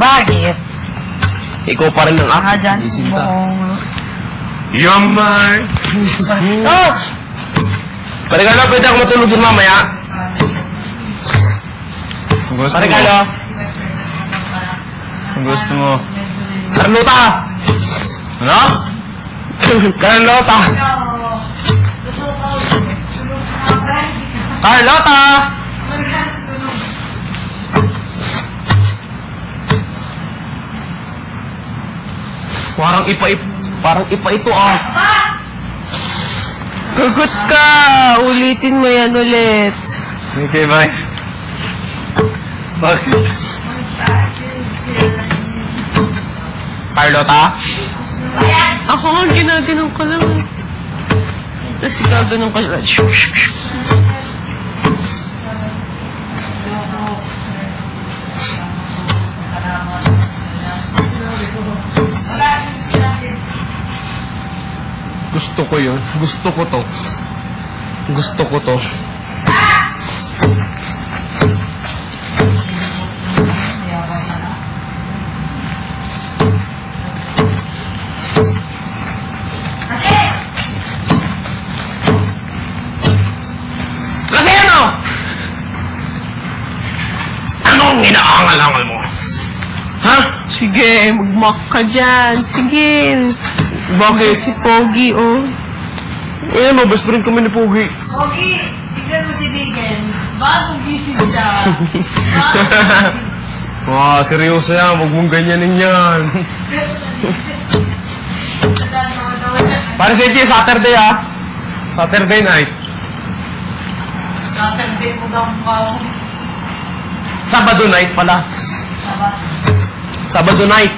Bakit? Ikaw pa rin ang akin. Dyan. Isinta. Yaman! Oh! Parigalo, pwede ako matulog din mamaya. Parigalo. Kung gusto mo. Carlota! Ano? Carlota! Carlota! Parang ipa ito ah. Gagot ka! Ulitin mo yan ulit. Okay, bye. Bakit? Carlota? Ako nga ginaganon ko lang. Tapos ikaw ganun ka lang. Gusto ko yun. Gusto ko to. Gusto ko to. Kasi ano? Anong inaangal-angal mo? Ha? Sige, mag-mock ka dyan. Sige. Bakit? Si Pogi, oh. Eh, no, best friend kami ni Pogi. Pogi, tignan mo si Bigel. Bagong gising siya. Bagong gising. Wow, seryoso yan. Huwag mong ganyanin yan. Para sa G, Saturday ah. Saturday night. Saturday mo daw mukha mo. Sabado night pala. Sabat. Sabado night.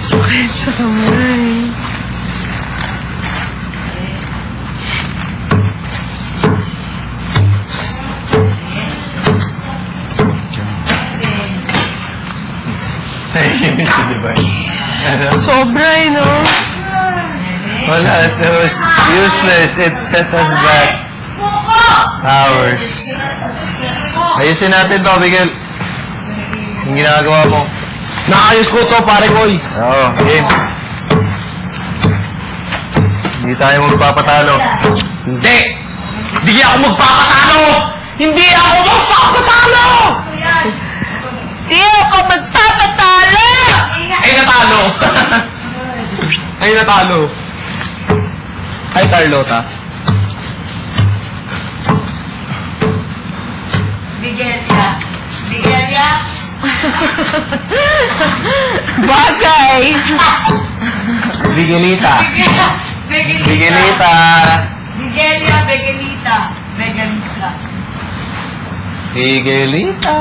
Sakit sa kamay. Sige, bye. Sobra, eh, no? Wala, it was useless. It set us back hours. Ayusin natin to, Miguel. Yung ginagawa mo. Naayos ko to, pare koy. Oo, game. Hindi tayo magpapatalo. Hindi! Hindi ako magpapatalo! Hindi ako magpapatalo! Di ako magpapatalo! Ay, natalo! Ay, natalo. Hi, Carlota. Bigelia. Bigelia. Bagay! Miguelita. Miguelita. Bigelia, Begelita. Begelita. Miguelita.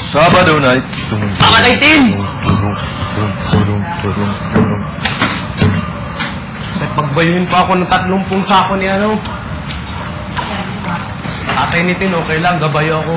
Sabado night. Tama na itin! Pagbayuhin pa ako ng 30 sako ni ano. Tatay ni Tin, okay lang, gabayo ako.